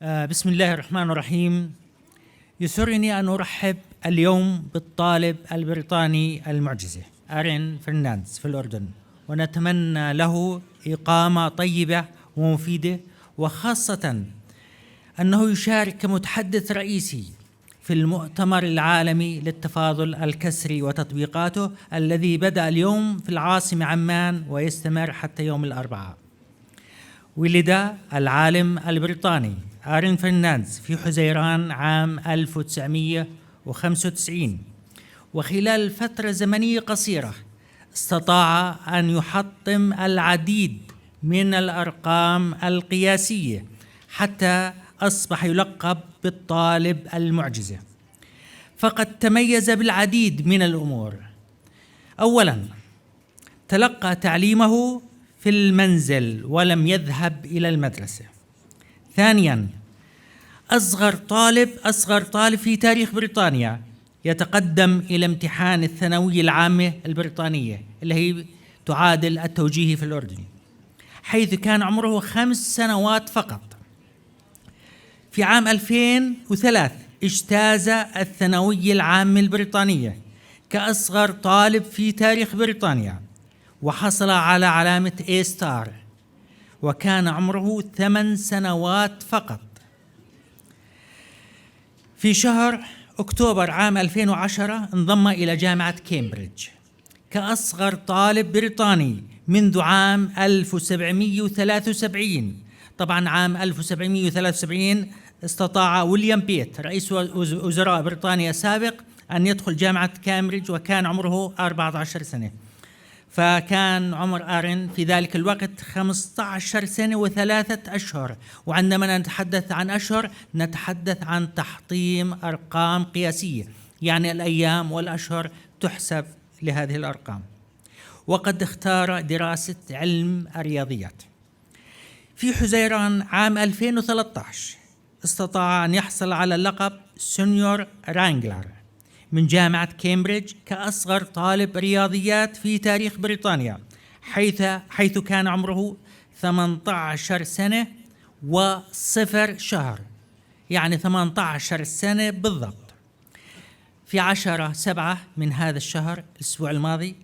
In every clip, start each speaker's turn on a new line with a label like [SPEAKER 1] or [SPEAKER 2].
[SPEAKER 1] بسم الله الرحمن الرحيم. يسرني أن أرحب اليوم بالطالب البريطاني المعجزة اران فرنانديز في الأردن، ونتمنى له إقامة طيبة ومفيدة، وخاصة أنه يشارك كمتحدث رئيسي في المؤتمر العالمي للتفاضل الكسري وتطبيقاته الذي بدأ اليوم في العاصمة عمان ويستمر حتى يوم الأربعاء. ولد العالم البريطاني اران فرنانديز في حزيران عام 1995، وخلال فترة زمنية قصيرة استطاع أن يحطم العديد من الأرقام القياسية حتى أصبح يلقب بالطالب المعجزة. فقد تميز بالعديد من الأمور. أولاً، تلقى تعليمه في المنزل ولم يذهب إلى المدرسة. ثانياً، أصغر طالب في تاريخ بريطانيا يتقدم إلى امتحان الثانوية العامة البريطانية اللي هي تعادل التوجيهي في الأردن، حيث كان عمره 5 سنوات فقط. في عام 2003 اجتاز الثانوية العامة البريطانية كأصغر طالب في تاريخ بريطانيا، وحصل على علامة A*، وكان عمره 8 سنوات فقط. في شهر أكتوبر عام 2010 انضم إلى جامعة كامبريدج كأصغر طالب بريطاني منذ عام 1773. طبعا عام 1773 استطاع ويليام بيت رئيس وزراء بريطانيا السابق أن يدخل جامعة كامبريدج وكان عمره 14 سنة. فكان عمر اران في ذلك الوقت 15 سنة و3 أشهر، وعندما نتحدث عن أشهر نتحدث عن تحطيم أرقام قياسية، يعني الأيام والأشهر تحسب لهذه الأرقام. وقد اختار دراسة علم الرياضيات. في حزيران عام 2013 استطاع أن يحصل على لقب سونيور رانجلر من جامعة كامبريدج كأصغر طالب رياضيات في تاريخ بريطانيا، حيث كان عمره 18 سنة و0 شهر، يعني 18 سنة بالضبط. في 10/7 من هذا الشهر الأسبوع الماضي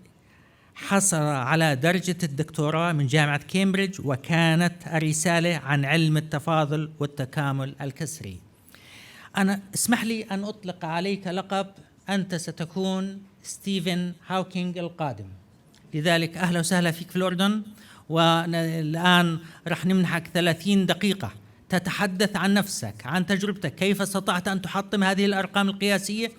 [SPEAKER 1] حصل على درجة الدكتوراه من جامعة كامبريدج، وكانت الرسالة عن علم التفاضل والتكامل الكسري. أنا اسمح لي أن أطلق عليك لقب أنت ستكون ستيفن هوكينج القادم، لذلك أهلا وسهلا فيك في الأردن. والآن رح نمنحك 30 دقيقة تتحدث عن نفسك، عن تجربتك، كيف استطعت أن تحطم هذه الأرقام القياسية.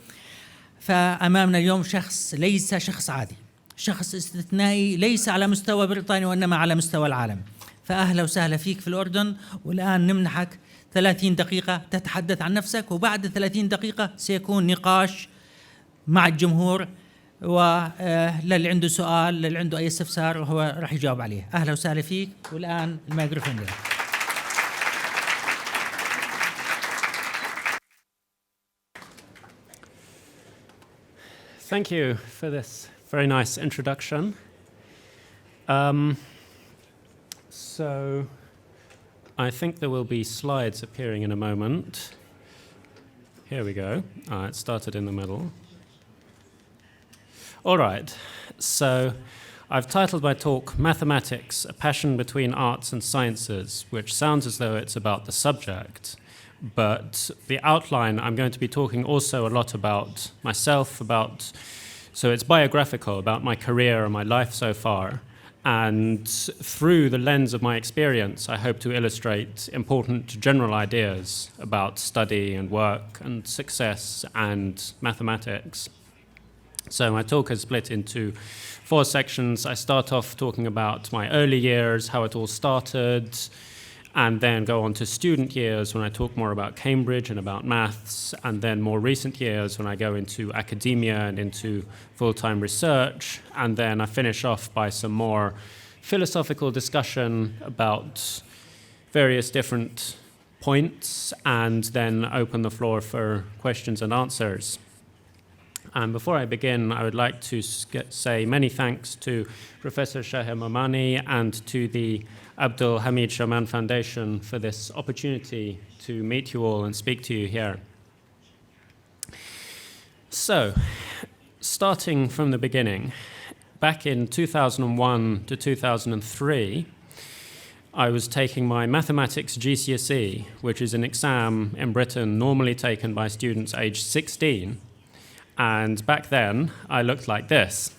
[SPEAKER 1] فأمامنا اليوم شخص ليس شخص عادي، شخص استثنائي، ليس على مستوى بريطانيا وإنما على مستوى العالم. فأهلا وسهلا فيك في الأردن، والآن نمنحك 30 دقيقة تتحدث عن نفسك، وبعد 30 دقيقة سيكون نقاش مع الجمهور، وللي عنده سؤال، للي عنده أي استفسار هو راح يجاوب عليه. أهلا وسهلا فيك، والآن الميكروفون لك.
[SPEAKER 2] Thank you for this very nice introduction. So I think there will be slides appearing in a moment. Here we go. It started in the middle. All right, so I've titled my talk Mathematics, a Passion Between Arts and Sciences, which sounds as though it's about the subject, but the outline, I'm going to be talking also a lot about myself, so it's biographical, about my career and my life so far. And through the lens of my experience, I hope to illustrate important general ideas about study and work and success and mathematics. So my talk is split into 4 sections. I start off talking about my early years, how it all started, and then go on to student years when I talk more about Cambridge and about maths, and then more recent years when I go into academia and into full-time research, and then I finish off by some more philosophical discussion about various different points, and then open the floor for questions and answers. And before I begin, I would like to say many thanks to Professor Shahir Momani and to the Abdul Hamid Showman Foundation for this opportunity to meet you all and speak to you here. So, starting from the beginning, back in 2001 to 2003, I was taking my mathematics GCSE, which is an exam in Britain normally taken by students aged 16. And back then, I looked like this.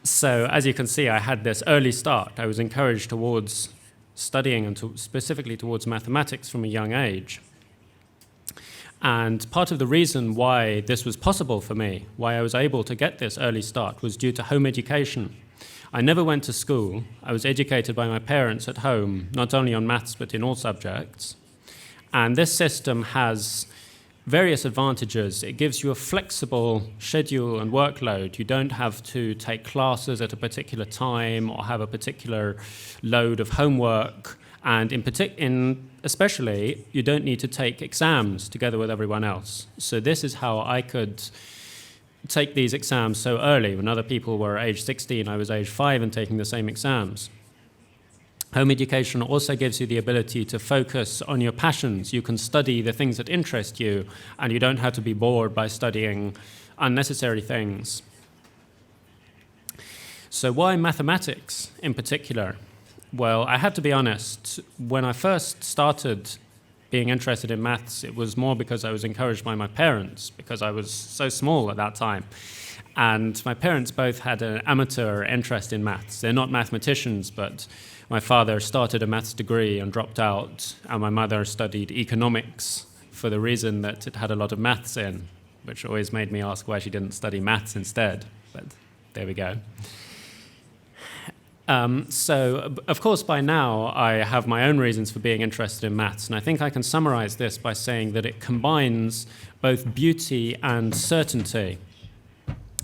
[SPEAKER 2] So as you can see, I had this early start. I was encouraged towards studying and specifically towards mathematics from a young age. And part of the reason why this was possible for me, why I was able to get this early start, was due to home education. I never went to school. I was educated by my parents at home, not only on maths, but in all subjects. And this system has various advantages. It gives you a flexible schedule and workload. You don't have to take classes at a particular time or have a particular load of homework. And especially, you don't need to take exams together with everyone else. So this is how I could take these exams so early. When other people were age 16, I was age 5 and taking the same exams. Home education also gives you the ability to focus on your passions. You can study the things that interest you, and you don't have to be bored by studying unnecessary things. So why mathematics in particular? Well, I have to be honest, when I first started being interested in maths, it was more because I was encouraged by my parents, because I was so small at that time. And my parents both had an amateur interest in maths. They're not mathematicians, but my father started a maths degree and dropped out, and my mother studied economics for the reason that it had a lot of maths in, which always made me ask why she didn't study maths instead, but there we go. So, of course, by now I have my own reasons for being interested in maths, and I think I can summarize this by saying that it combines both beauty and certainty.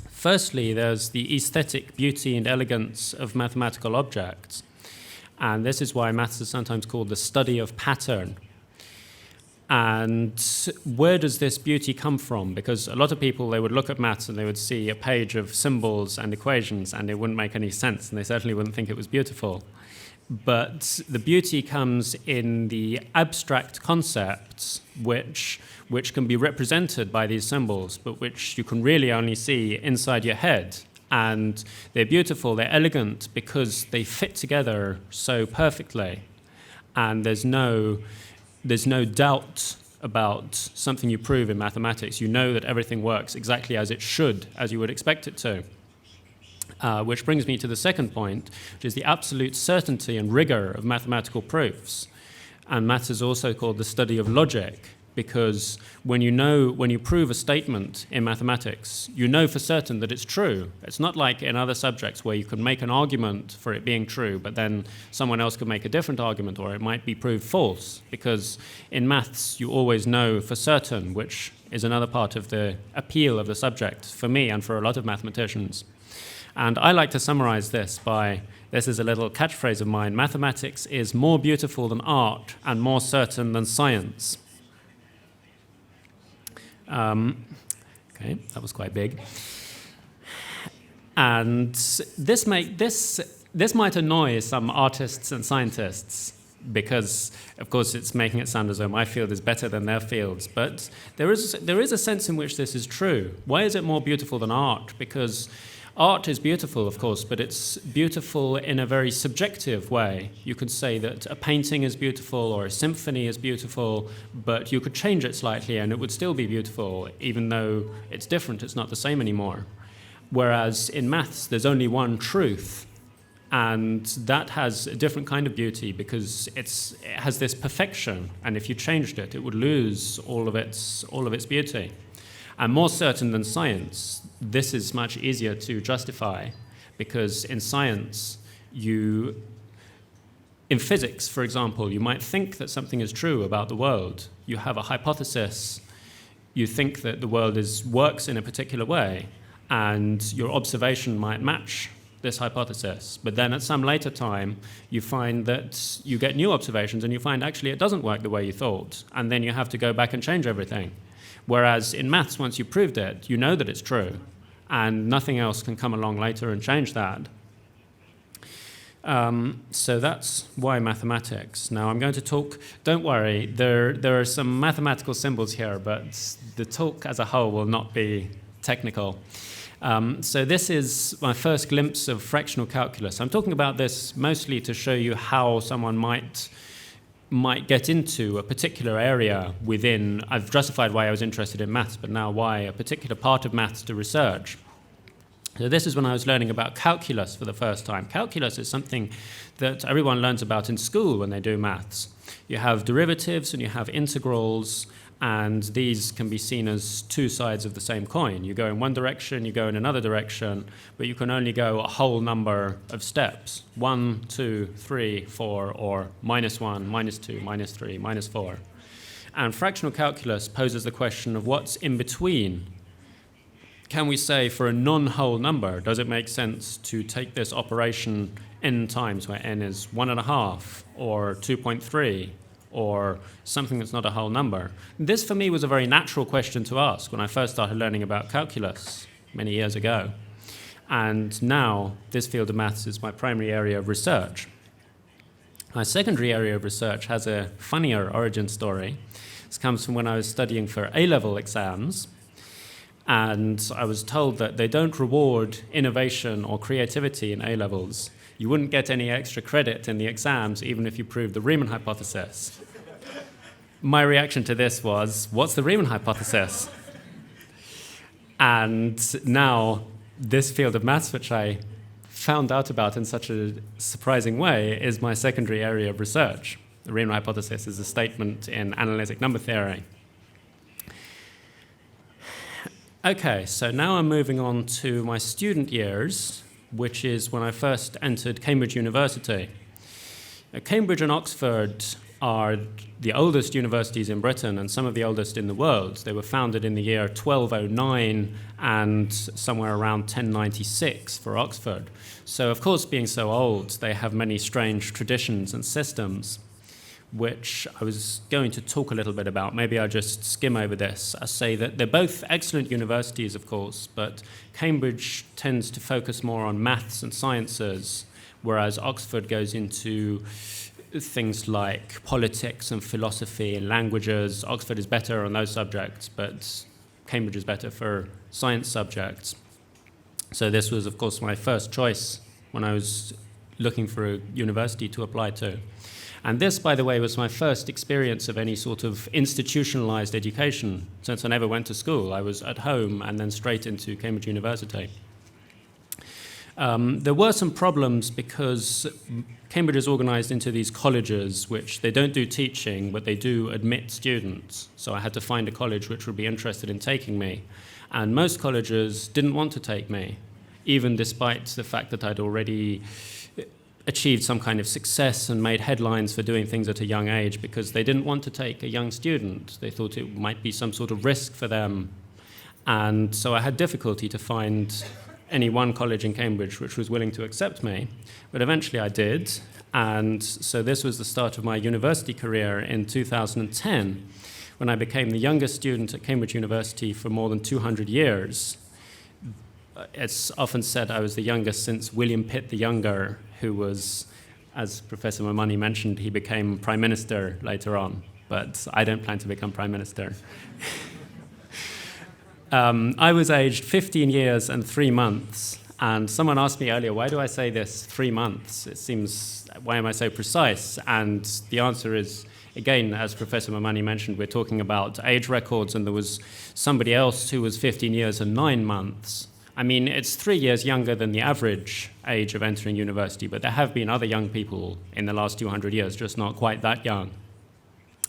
[SPEAKER 2] Firstly, there's the aesthetic beauty and elegance of mathematical objects. And this is why maths is sometimes called the study of pattern. And where does this beauty come from? Because a lot of people, they would look at maths and they would see a page of symbols and equations and it wouldn't make any sense and they certainly wouldn't think it was beautiful. But the beauty comes in the abstract concepts which can be represented by these symbols, but which you can really only see inside your head. And they're beautiful, they're elegant because they fit together so perfectly. And there's no doubt about something you prove in mathematics. You know that everything works exactly as it should, as you would expect it to. Which brings me to the second point, which is the absolute certainty and rigor of mathematical proofs. And maths is also called the study of logic, because when you prove a statement in mathematics, you know for certain that it's true. It's not like in other subjects where you can make an argument for it being true, but then someone else could make a different argument, or it might be proved false, because in maths you always know for certain, which is another part of the appeal of the subject for me and for a lot of mathematicians. And I like to summarize this is a little catchphrase of mine: mathematics is more beautiful than art and more certain than science. Okay, that was quite big. And this might annoy some artists and scientists, because, of course, it's making it sound as though my field is better than their fields. But there is a sense in which this is true. Why is it more beautiful than art? Because art is beautiful, of course, but it's beautiful in a very subjective way. You could say that a painting is beautiful or a symphony is beautiful, but you could change it slightly and it would still be beautiful, even though it's different, it's not the same anymore. Whereas in maths, there's only one truth, and that has a different kind of beauty because it has this perfection, and if you changed it, it would lose all of its beauty. And more certain than science, this is much easier to justify, because in science, in physics, for example, you might think that something is true about the world. You have a hypothesis, you think that the world works in a particular way, and your observation might match this hypothesis. But then at some later time, you find that you get new observations and you find actually it doesn't work the way you thought, and then you have to go back and change everything. Whereas in maths, once you've proved it, you know that it's true, and nothing else can come along later and change that. So that's why mathematics. Now I'm going to talk, don't worry, there are some mathematical symbols here, but the talk as a whole will not be technical. So this is my first glimpse of fractional calculus. I'm talking about this mostly to show you how someone might get into a particular area within. I've justified why I was interested in maths, but now why a particular part of maths to research. So this is when I was learning about calculus for the first time. Calculus is something that everyone learns about in school when they do maths. You have derivatives and you have integrals, and these can be seen as two sides of the same coin. You go in one direction, you go in another direction, but you can only go a whole number of steps. 1, 2, 3, 4, or -1, -2, -3, -4. And fractional calculus poses the question of what's in between. Can we say for a non-whole number, does it make sense to take this operation n times, where n is 1.5 or 2.3 or something that's not a whole number? This for me was a very natural question to ask when I first started learning about calculus many years ago. And now this field of maths is my primary area of research. My secondary area of research has a funnier origin story. This comes from when I was studying for A-level exams. And I was told that they don't reward innovation or creativity in A-levels. You wouldn't get any extra credit in the exams even if you proved the Riemann hypothesis. My reaction to this was, what's the Riemann hypothesis? And now this field of maths, which I found out about in such a surprising way, is my secondary area of research. The Riemann hypothesis is a statement in analytic number theory. Okay, so now I'm moving on to my student years, which is when I first entered Cambridge University. Cambridge and Oxford are the oldest universities in Britain and some of the oldest in the world. They were founded in the year 1209 and somewhere around 1096 for Oxford. So, of course, being so old, they have many strange traditions and systems, which I was going to talk a little bit about. Maybe I'll just skim over this. I say that they're both excellent universities, of course, but Cambridge tends to focus more on maths and sciences, whereas Oxford goes into things like politics and philosophy and languages. Oxford is better on those subjects, but Cambridge is better for science subjects. So this was, of course, my first choice when I was looking for a university to apply to. And this, by the way, was my first experience of any sort of institutionalized education. Since I never went to school, I was at home and then straight into Cambridge University. There were some problems because Cambridge is organized into these colleges, which they don't do teaching, but they do admit students. So I had to find a college which would be interested in taking me. And most colleges didn't want to take me, even despite the fact that I'd already achieved some kind of success and made headlines for doing things at a young age, because they didn't want to take a young student. They thought it might be some sort of risk for them. And so I had difficulty to find any one college in Cambridge which was willing to accept me. But eventually I did. And so this was the start of my university career in 2010, when I became the youngest student at Cambridge University for more than 200 years. It's often said I was the youngest since William Pitt the Younger, who was, as Professor Moumani mentioned, he became Prime Minister later on, but I don't plan to become Prime Minister. I was aged 15 years and 3 months, and someone asked me earlier, why do I say this 3 months? It seems, why am I so precise? And the answer is, again, as Professor Moumani mentioned, we're talking about age records, and there was somebody else who was 15 years and 9 months. I mean, it's 3 years younger than the average age of entering university, but there have been other young people in the last 200 years, just not quite that young.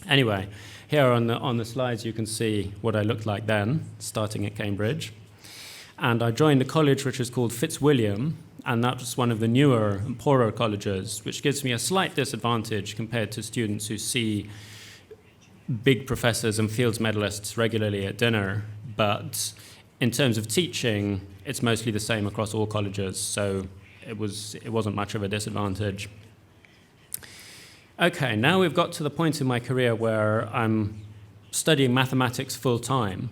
[SPEAKER 2] Anyway, here on the slides you can see what I looked like then, starting at Cambridge. And I joined a college which is called Fitzwilliam, and that was one of the newer and poorer colleges, which gives me a slight disadvantage compared to students who see big professors and Fields medalists regularly at dinner. But in terms of teaching, it's mostly the same across all colleges, so it wasn't much of a disadvantage. Okay, now we've got to the point in my career where I'm studying mathematics full-time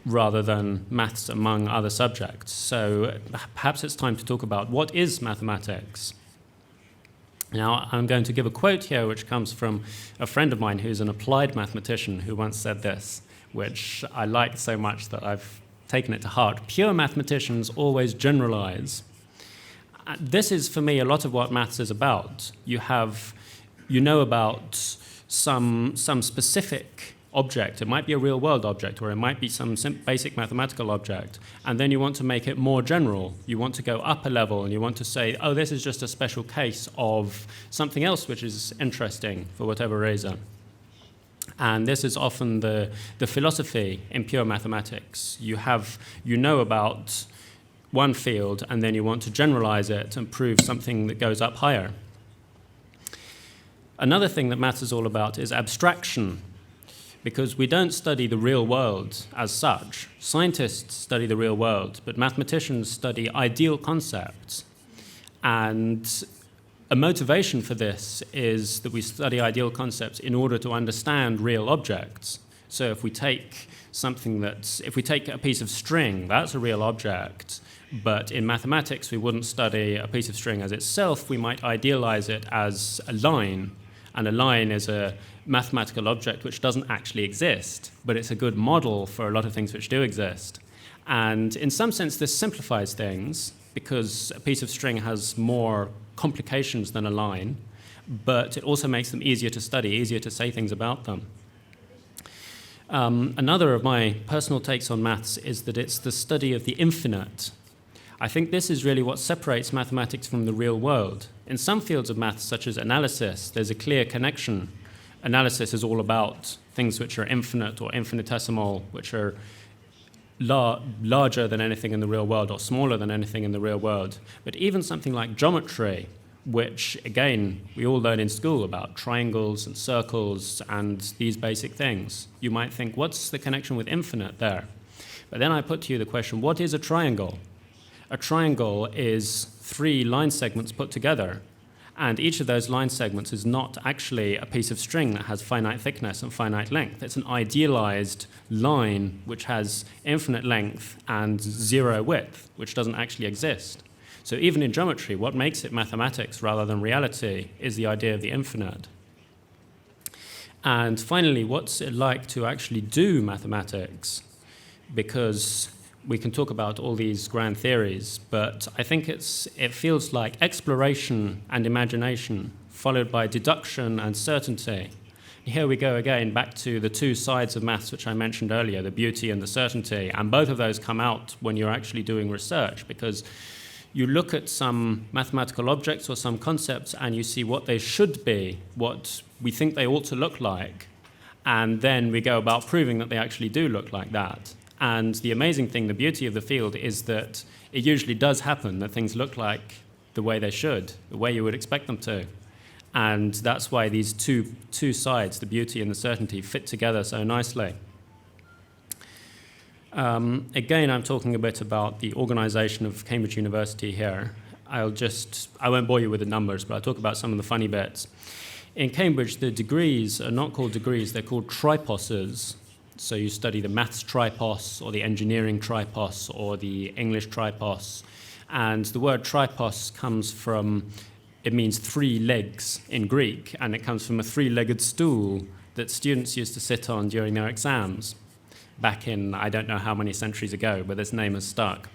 [SPEAKER 2] rather than maths among other subjects. So perhaps it's time to talk about what is mathematics. Now, I'm going to give a quote here which comes from a friend of mine who's an applied mathematician who once said this, which I liked so much that I've taken it to heart. Pure mathematicians always generalize. This is, for me, a lot of what maths is about. You know about some specific object. It might be a real-world object, or it might be some basic mathematical object, and then you want to make it more general. You want to go up a level, and you want to say, oh, this is just a special case of something else which is interesting for whatever reason. And this is often the philosophy in pure mathematics. You know about one field, and then you want to generalize it and prove something that goes up higher. Another thing that maths is all about is abstraction, because we don't study the real world as such. Scientists study the real world, but mathematicians study ideal concepts. And a motivation for this is that we study ideal concepts in order to understand real objects. So if we take a piece of string, that's a real object. But in mathematics, we wouldn't study a piece of string as itself. We might idealize it as a line. And a line is a mathematical object which doesn't actually exist, but it's a good model for a lot of things which do exist. And in some sense, this simplifies things because a piece of string has more complications than a line, but it also makes them easier to study, easier to say things about them. Another of my personal takes on maths is that it's the study of the infinite. I think this is really what separates mathematics from the real world. In some fields of maths, such as analysis, there's a clear connection. Analysis is all about things which are infinite or infinitesimal, which are larger than anything in the real world or smaller than anything in the real world. But even something like geometry, which, again, we all learn in school about triangles and circles and these basic things. You might think, what's the connection with infinite there? But then I put to you the question, what is a triangle? A triangle is 3 line segments put together, and each of those line segments is not actually a piece of string that has finite thickness and finite length. It's an idealized line which has infinite length and 0 width, which doesn't actually exist. So even in geometry, what makes it mathematics rather than reality is the idea of the infinite. And finally, what's it like to actually do mathematics? Because we can talk about all these grand theories, but I think it feels like exploration and imagination followed by deduction and certainty. Here we go again back to the 2 sides of maths which I mentioned earlier, the beauty and the certainty, and both of those come out when you're actually doing research, because you look at some mathematical objects or some concepts and you see what they should be, what we think they ought to look like, and then we go about proving that they actually do look like that. And the amazing thing, the beauty of the field, is that it usually does happen, that things look like the way they should, the way you would expect them to. And that's why these two sides, the beauty and the certainty, fit together so nicely. Again, I'm talking a bit about the organization of Cambridge University here. I won't bore you with the numbers, but I'll talk about some of the funny bits. In Cambridge, the degrees are not called degrees, they're called triposes. So you study the maths tripos, or the engineering tripos, or the English tripos. And the word tripos it means 3 legs in Greek, and it comes from a 3-legged stool that students used to sit on during their exams back in, I don't know how many centuries ago, but this name has stuck.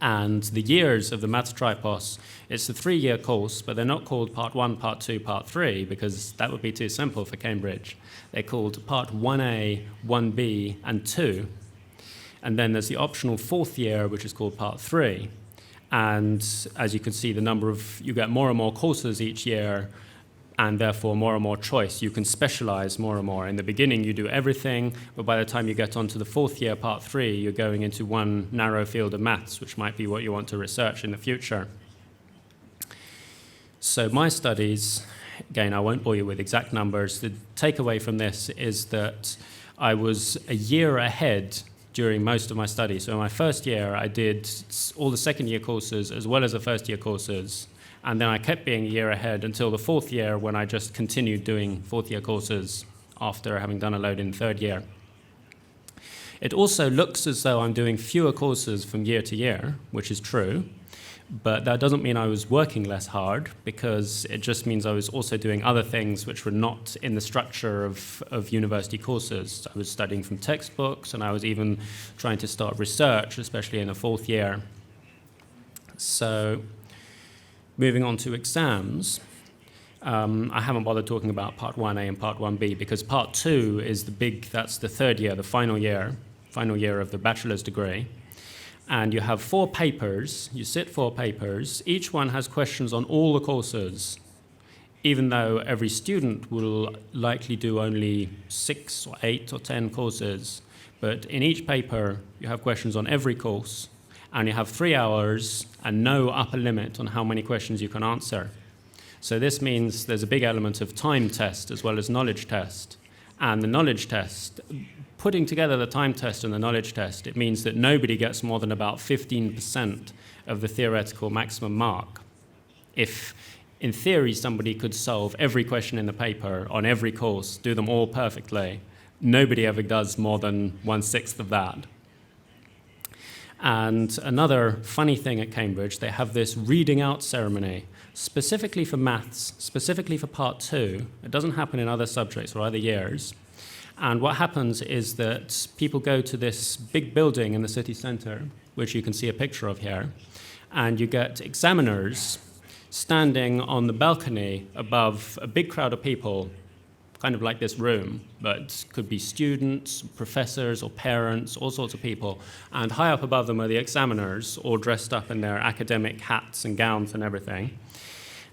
[SPEAKER 2] And the years of the maths tripos, it's a 3-year course, but they're not called part 1, part 2, part 3, because that would be too simple for Cambridge. They're called part 1A, 1B, and 2. And then there's the optional 4th year, which is called part 3. And as you can see, you get more and more courses each year, and therefore more and more choice. You can specialize more and more. In the beginning, you do everything, but by the time you get onto the 4th year, part 3, you're going into one narrow field of maths, which might be what you want to research in the future. So my studies, again, I won't bore you with exact numbers. The takeaway from this is that I was a year ahead during most of my studies. So in my first year, I did all the second-year courses as well as the first-year courses. And then I kept being a year ahead until the 4th year, when I just continued doing 4th-year courses after having done a load in third year. It also looks as though I'm doing fewer courses from year to year, which is true, but that doesn't mean I was working less hard, because it just means I was also doing other things which were not in the structure of university courses. I was studying from textbooks, and I was even trying to start research, especially in the fourth year. So, moving on to exams, I haven't bothered talking about Part 1A and Part 1B, because Part 2 is that's the third year, the final year of the bachelor's degree. And you have 4 papers, you sit 4 papers, each one has questions on all the courses, even though every student will likely do only 6 or 8 or 10 courses. But in each paper, you have questions on every course, and you have 3 hours and no upper limit on how many questions you can answer. So this means there's a big element of time test as well as knowledge test. And the knowledge test, putting together the time test and the knowledge test, it means that nobody gets more than about 15% of the theoretical maximum mark. If, in theory, somebody could solve every question in the paper on every course, do them all perfectly, nobody ever does more than 1/6 of that. And another funny thing at Cambridge, they have this reading out ceremony, specifically for maths, specifically for Part 2. It doesn't happen in other subjects or other years. And what happens is that people go to this big building in the city centre, which you can see a picture of here, and you get examiners standing on the balcony above a big crowd of people, kind of like this room, but could be students, professors, or parents, all sorts of people. And high up above them are the examiners, all dressed up in their academic hats and gowns and everything.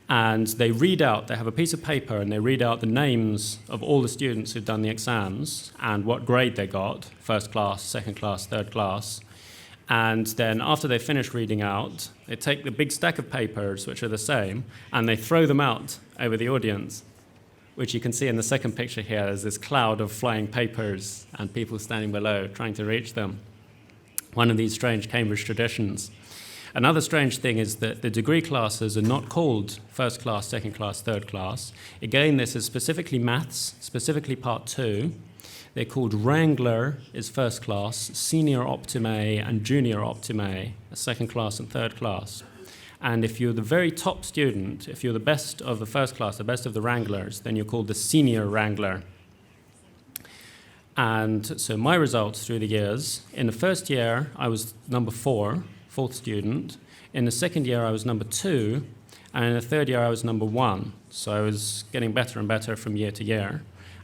[SPEAKER 2] And they have a piece of paper, and they read out the names of all the students who've done the exams and what grade they got, first class, second class, third class. And then after they finish reading out, they take the big stack of papers, which are the same, and they throw them out over the audience, which you can see in the second picture here. There's this cloud of flying papers and people standing below trying to reach them. One of these strange Cambridge traditions. Another strange thing is that the degree classes are not called first class, second class, third class. Again, this is specifically maths, specifically Part 2. They're called Wrangler is first class, Senior Optime and Junior Optime, a second class and third class. And if you're the very top student, if you're the best of the first class, the best of the Wranglers, then you're called the Senior Wrangler. And so my results through the years, in the first year, I was number 4, fourth student. In the second year, I was number 2. And in the third year, I was number 1. So I was getting better and better from year to year.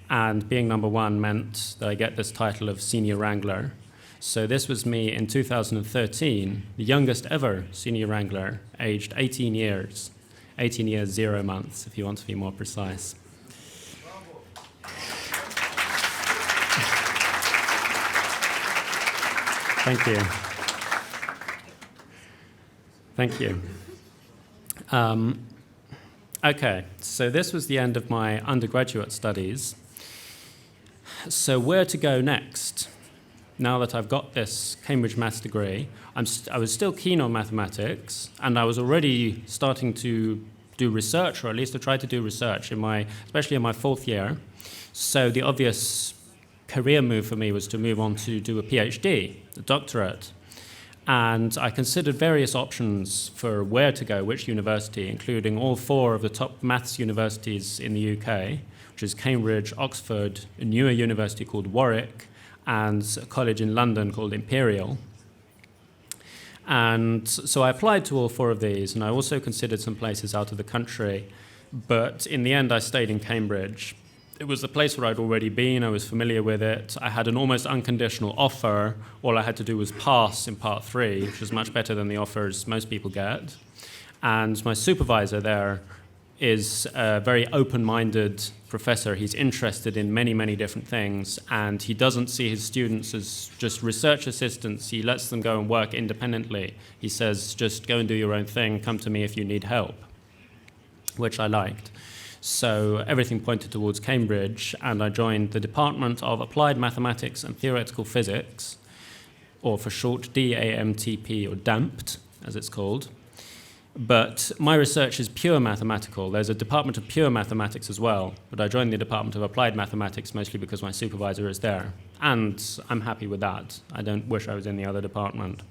[SPEAKER 2] And being number 1 meant that I get this title of Senior Wrangler. So this was me in 2013, the youngest ever Senior Wrangler, aged 18 years. 18 years, 0 months, if you want to be more precise. Thank you. Thank you. Okay, so this was the end of my undergraduate studies. So where to go next? Now that I've got this Cambridge maths degree, I was still keen on mathematics, and I was already starting to do research, or at least to try to do research, especially in my fourth year. So the obvious career move for me was to move on to do a PhD, a doctorate. And I considered various options for where to go, which university, including all 4 of the top maths universities in the UK, which is Cambridge, Oxford, a newer university called Warwick, and a college in London called Imperial. And so I applied to all 4 of these, and I also considered some places out of the country. But in the end, I stayed in Cambridge. It was the place where I'd already been. I was familiar with it. I had an almost unconditional offer. All I had to do was pass in Part 3, which is much better than the offers most people get. And my supervisor there is a very open-minded professor. He's interested in many, many different things, and he doesn't see his students as just research assistants. He lets them go and work independently. He says, just go and do your own thing, come to me if you need help, which I liked. So everything pointed towards Cambridge, and I joined the Department of Applied Mathematics and Theoretical Physics, or for short DAMTP, or DAMPT, as it's called. But my research is pure mathematical. There's a department of pure mathematics as well, but I joined the department of applied mathematics mostly because my supervisor is there. And I'm happy with that. I don't wish I was in the other department.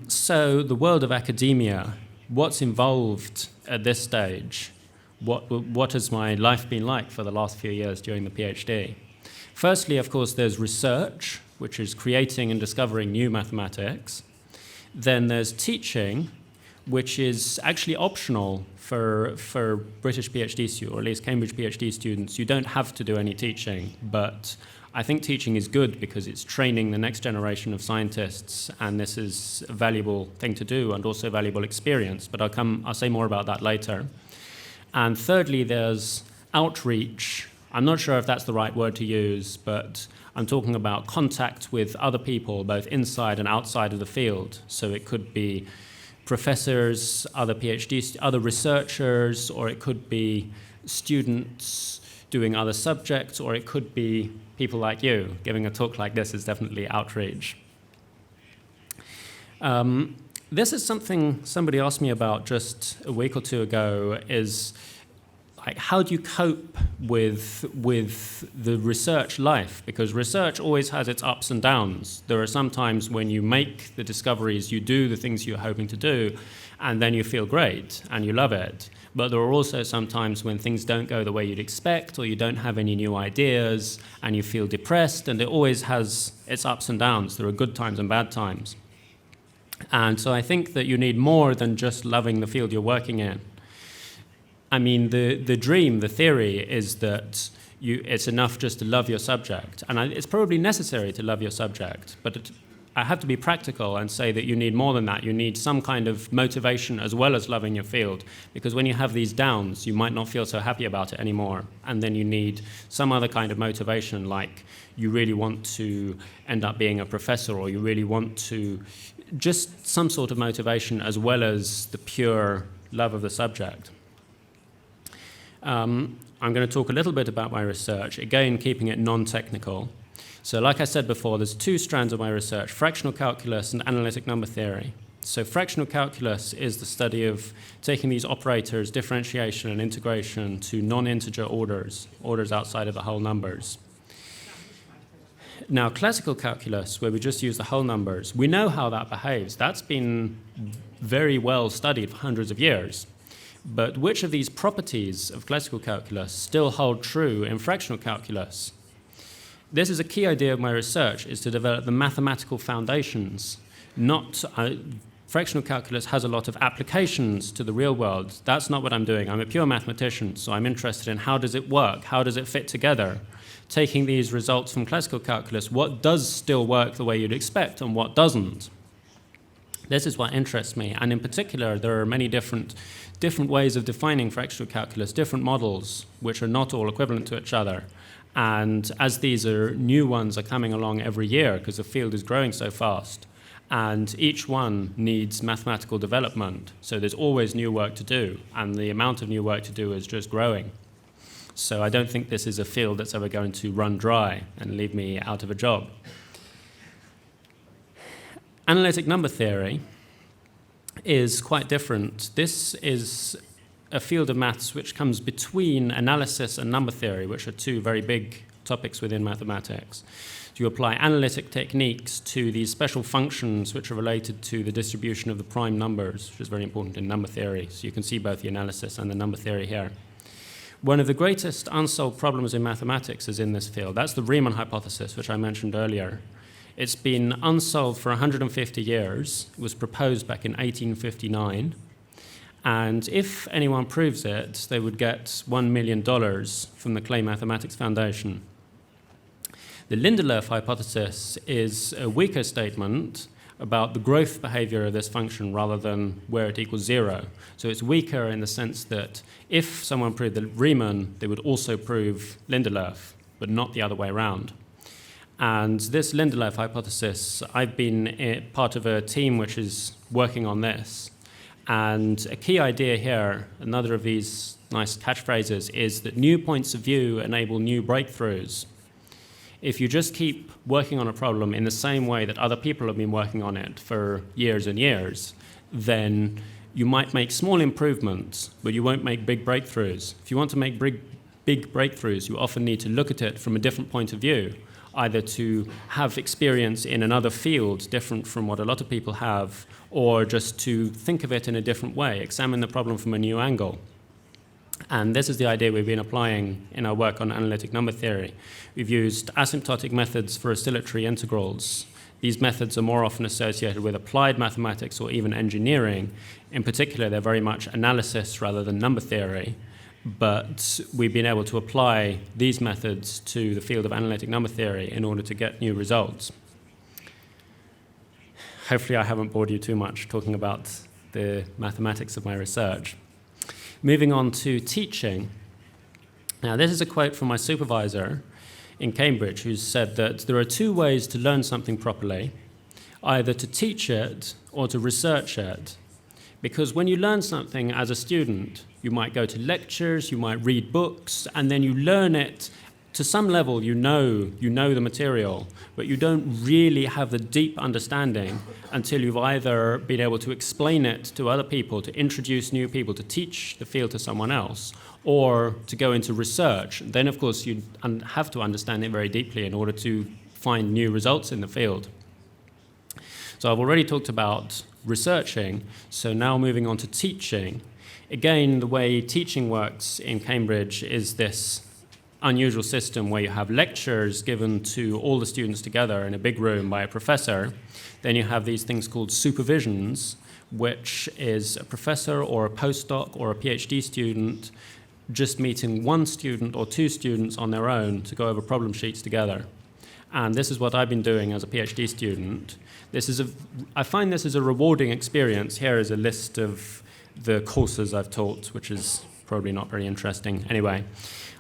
[SPEAKER 2] So the world of academia, what's involved at this stage? What has my life been like for the last few years during the PhD? Firstly, of course, there's research, which is creating and discovering new mathematics. Then there's teaching, which is actually optional for British PhD students, or at least Cambridge PhD students. You don't have to do any teaching, but I think teaching is good because it's training the next generation of scientists, and this is a valuable thing to do and also a valuable experience, but I'll say more about that later. And thirdly, there's outreach. I'm not sure if that's the right word to use, but I'm talking about contact with other people, both inside and outside of the field. So it could be professors, other PhDs, other researchers, or it could be students doing other subjects, or it could be people like you. Giving a talk like this is definitely outreach. This is something somebody asked me about just a week or two ago, is like, how do you cope with the research life? Because research always has its ups and downs. There are some times when you make the discoveries, you do the things you're hoping to do, and then you feel great and you love it. But there are also some times when things don't go the way you'd expect, or you don't have any new ideas, and you feel depressed, and it always has its ups and downs. There are good times and bad times. And so I think that you need more than just loving the field you're working in. I mean, the dream, the theory is that it's enough just to love your subject. And it's probably necessary to love your subject, but I have to be practical and say that you need more than that. You need some kind of motivation as well as loving your field, because when you have these downs, you might not feel so happy about it anymore. And then you need some other kind of motivation, like you really want to end up being a professor, or you really want to just some sort of motivation as well as the pure love of the subject. I'm going to talk a little bit about my research, again keeping it non-technical. So like I said before, there's two strands of my research, fractional calculus and analytic number theory. So fractional calculus is the study of taking these operators, differentiation and integration, to non-integer orders outside of the whole numbers. Now, classical calculus, where we just use the whole numbers, we know how that behaves. That's been very well studied for hundreds of years. But which of these properties of classical calculus still hold true in fractional calculus? This is a key idea of my research, is to develop the mathematical foundations. Fractional calculus has a lot of applications to the real world. That's not what I'm doing. I'm a pure mathematician, so I'm interested in how does it work? How does it fit together? Taking these results from classical calculus, what does still work the way you'd expect and what doesn't? This is what interests me, and in particular, there are many different ways of defining fractional calculus, different models, which are not all equivalent to each other. And as these are new ones are coming along every year, because the field is growing so fast, and each one needs mathematical development, so there's always new work to do, and the amount of new work to do is just growing. So I don't think this is a field that's ever going to run dry and leave me out of a job. Analytic number theory is quite different. This is a field of maths which comes between analysis and number theory, which are two very big topics within mathematics. You apply analytic techniques to these special functions which are related to the distribution of the prime numbers, which is very important in number theory. So you can see both the analysis and the number theory here. One of the greatest unsolved problems in mathematics is in this field. That's the Riemann hypothesis, which I mentioned earlier. It's been unsolved for 150 years. It was proposed back in 1859. And if anyone proves it, they would get $1 million from the Clay Mathematics Foundation. The Lindelöf hypothesis is a weaker statement about the growth behavior of this function rather than where it equals zero. So it's weaker in the sense that if someone proved the Riemann, they would also prove Lindelöf, but not the other way around. And this Lindelöf hypothesis, I've been part of a team which is working on this. And a key idea here, another of these nice catchphrases, is that new points of view enable new breakthroughs. If you just keep working on a problem in the same way that other people have been working on it for years and years, then you might make small improvements, but you won't make big breakthroughs. If you want to make big breakthroughs, you often need to look at it from a different point of view, either to have experience in another field different from what a lot of people have, or just to think of it in a different way, examine the problem from a new angle. And this is the idea we've been applying in our work on analytic number theory. We've used asymptotic methods for oscillatory integrals. These methods are more often associated with applied mathematics or even engineering. In particular, they're very much analysis rather than number theory. But we've been able to apply these methods to the field of analytic number theory in order to get new results. Hopefully I haven't bored you too much talking about the mathematics of my research. Moving on to teaching. Now, this is a quote from my supervisor in Cambridge, who said that there are two ways to learn something properly, either to teach it or to research it. Because when you learn something as a student, you might go to lectures, you might read books, and then you learn it. To some level, you know the material, but you don't really have the deep understanding until you've either been able to explain it to other people, to introduce new people, to teach the field to someone else, or to go into research. Then, of course, you have to understand it very deeply in order to find new results in the field. So I've already talked about researching, so now moving on to teaching. Again, the way teaching works in Cambridge is this unusual system where you have lectures given to all the students together in a big room by a professor. Then you have these things called supervisions, which is a professor or a postdoc or a PhD student just meeting one student or two students on their own to go over problem sheets together. And this is what I've been doing as a PhD student. I find this is a rewarding experience. Here is a list of the courses I've taught, which is probably not very interesting. Anyway,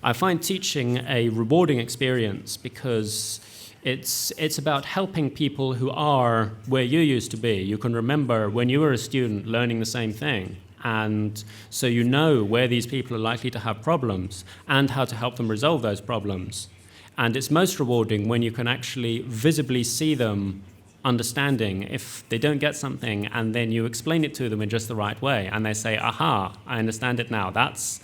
[SPEAKER 2] I find teaching a rewarding experience because it's about helping people who are where you used to be. You can remember when you were a student learning the same thing. And so you know where these people are likely to have problems and how to help them resolve those problems. And it's most rewarding when you can actually visibly see them understanding if they don't get something and then you explain it to them in just the right way and they say, aha, I understand it now. That's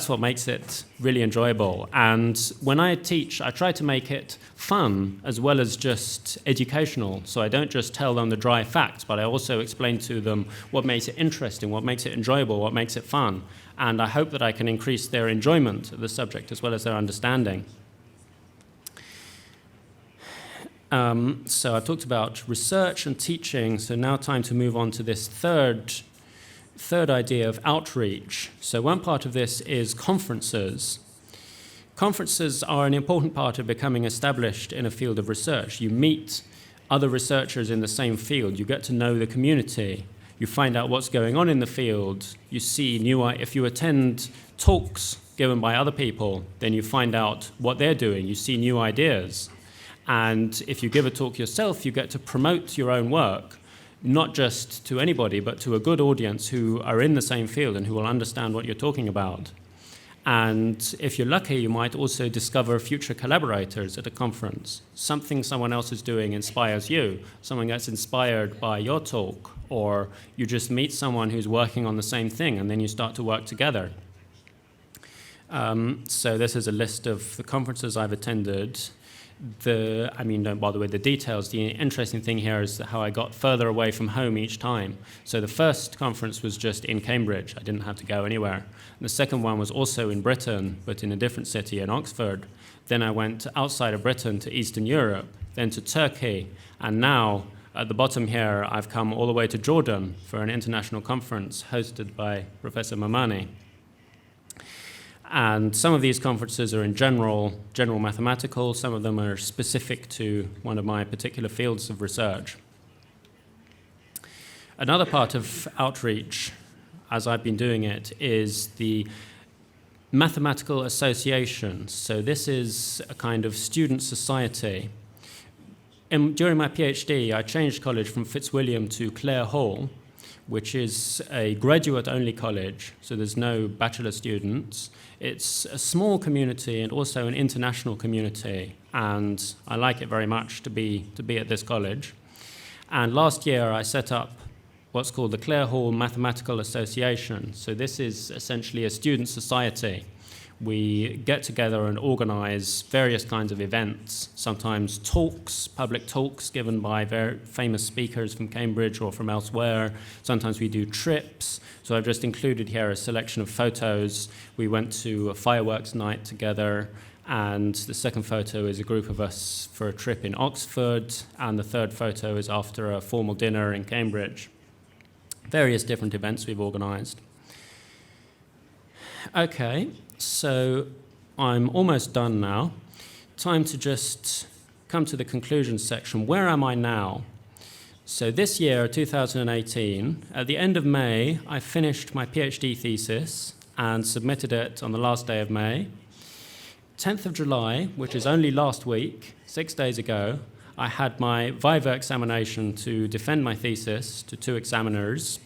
[SPEAKER 2] what makes it really enjoyable. And when I teach, I try to make it fun as well as just educational. So I don't just tell them the dry facts, but I also explain to them what makes it interesting, what makes it enjoyable, what makes it fun. And I hope that I can increase their enjoyment of the subject as well as their understanding. So I've talked about research and teaching, so now time to move on to this third idea of outreach. So one part of this is conferences. Conferences are an important part of becoming established in a field of research. You meet other researchers in the same field, you get to know the community, you find out what's going on in the field, you see if you attend talks given by other people, then you find out what they're doing, you see new ideas. And if you give a talk yourself, you get to promote your own work, not just to anybody, but to a good audience who are in the same field and who will understand what you're talking about. And if you're lucky, you might also discover future collaborators at a conference. Something someone else is doing inspires you. Someone gets inspired by your talk, or you just meet someone who's working on the same thing, and then you start to work together. So this is a list of the conferences I've attended. Don't bother with the details. The interesting thing here is how I got further away from home each time. So the first conference was just in Cambridge. I didn't have to go anywhere. And the second one was also in Britain, but in a different city, in Oxford. Then I went outside of Britain to Eastern Europe, then to Turkey, and now at the bottom here, I've come all the way to Jordan for an international conference hosted by Professor Mamani. And some of these conferences are in general mathematical, some of them are specific to one of my particular fields of research. Another part of outreach, as I've been doing it, is the mathematical association. So this is a kind of student society. During my PhD, I changed college from Fitzwilliam to Clare Hall, which is a graduate-only college, so there's no bachelor students. It's a small community and also an international community, and I like it very much to be at this college. And last year I set up what's called the Clare Hall Mathematical Association. So this is essentially a student society. We get together and organize various kinds of events, sometimes talks, public talks given by very famous speakers from Cambridge or from elsewhere. Sometimes we do trips. So I've just included here a selection of photos. We went to a fireworks night together, and the second photo is a group of us for a trip in Oxford, and the third photo is after a formal dinner in Cambridge. Various different events we've organized. Okay. So I'm almost done now. Time to just come to the conclusion section. Where am I now? So this year, 2018, at the end of May, I finished my PhD thesis and submitted it on the last day of May. 10th of July, which is only last week, 6 days ago, I had my Viva examination to defend my thesis to 2 examiners.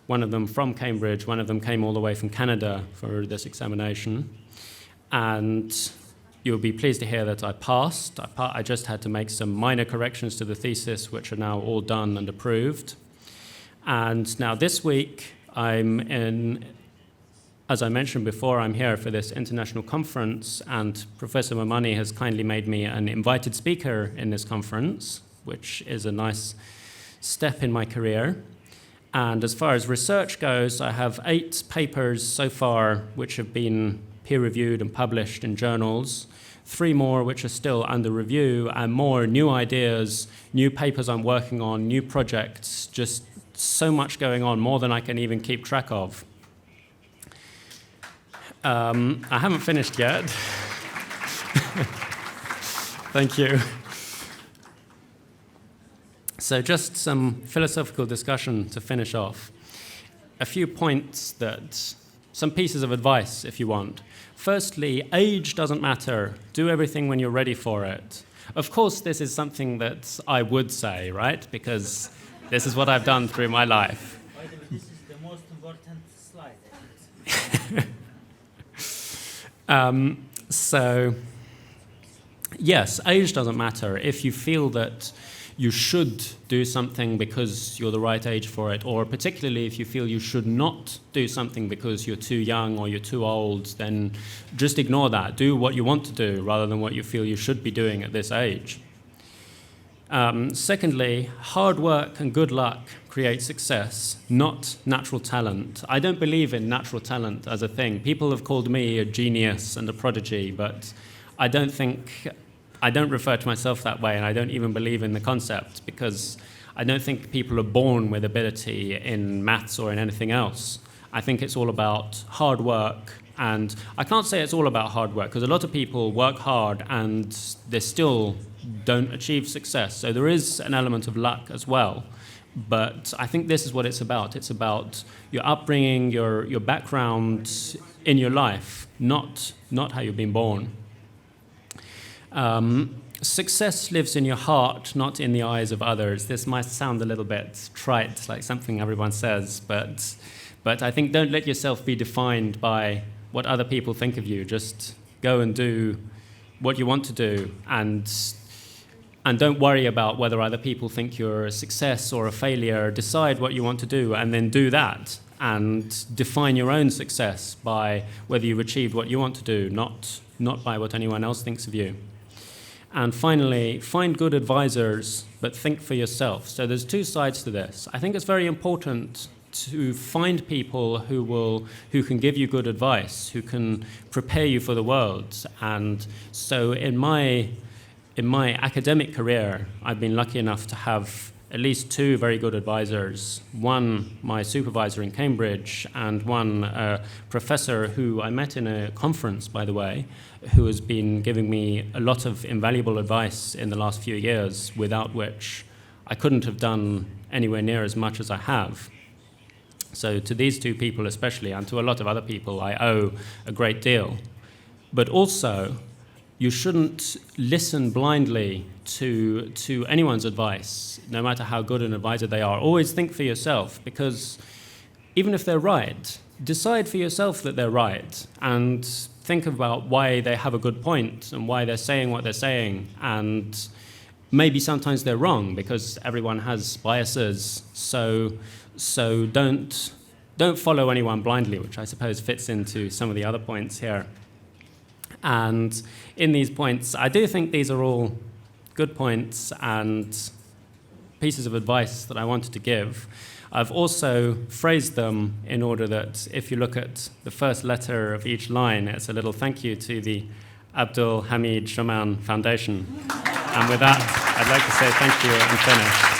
[SPEAKER 2] One of them from Cambridge, one of them came all the way from Canada for this examination. And you'll be pleased to hear that I passed. I just had to make some minor corrections to the thesis, which are now all done and approved. And now this week, as I mentioned before, I'm here for this international conference, and Professor Moumani has kindly made me an invited speaker in this conference, which is a nice step in my career. And as far as research goes, I have 8 papers so far which have been peer-reviewed and published in journals, 3 more which are still under review, and more new ideas, new papers I'm working on, new projects, just so much going on, more than I can even keep track of. I haven't finished yet. Thank you. So just some philosophical discussion to finish off. A few points some pieces of advice, if you want. Firstly, age doesn't matter. Do everything when you're ready for it. Of course, this is something that I would say, right? Because this is what I've done through my life.
[SPEAKER 1] This is the most important slide.
[SPEAKER 2] So, yes, age doesn't matter. If you feel that you should do something because you're the right age for it, or particularly if you feel you should not do something because you're too young or you're too old, then just ignore that. Do what you want to do rather than what you feel you should be doing at this age. Secondly, hard work and good luck create success, not natural talent. I don't believe in natural talent as a thing. People have called me a genius and a prodigy, but I don't refer to myself that way, and I don't even believe in the concept, because I don't think people are born with ability in maths or in anything else. I think it's all about hard work, and I can't say it's all about hard work, because a lot of people work hard and they still don't achieve success. So there is an element of luck as well. But I think this is what it's about. It's about your upbringing, your background in your life, not how you've been born. Success lives in your heart, not in the eyes of others. This might sound a little bit trite, like something everyone says, but I think don't let yourself be defined by what other people think of you. Just go and do what you want to do, and don't worry about whether other people think you're a success or a failure. Decide what you want to do and then do that, and define your own success by whether you've achieved what you want to do, not by what anyone else thinks of you. And finally, find good advisors, but think for yourself. So there's 2 sides to this. I think it's very important to find people who can give you good advice, who can prepare you for the world. And so in my academic career, I've been lucky enough to have at least 2 very good advisors. One, my supervisor in Cambridge, and one professor who I met in a conference, by the way, who has been giving me a lot of invaluable advice in the last few years, without which I couldn't have done anywhere near as much as I have. So to these 2 people especially, and to a lot of other people, I owe a great deal. But also, you shouldn't listen blindly to anyone's advice, no matter how good an advisor they are. Always think for yourself, because even if they're right, decide for yourself that they're right, and think about why they have a good point and why they're saying what they're saying, and maybe sometimes they're wrong because everyone has biases. So don't follow anyone blindly, which I suppose fits into some of the other points here. And in these points, I do think these are all good points and pieces of advice that I wanted to give. I've also phrased them in order that if you look at the first letter of each line, it's a little thank you to the Abdul Hamid Showman Foundation. And with that, I'd like to say thank you and finish.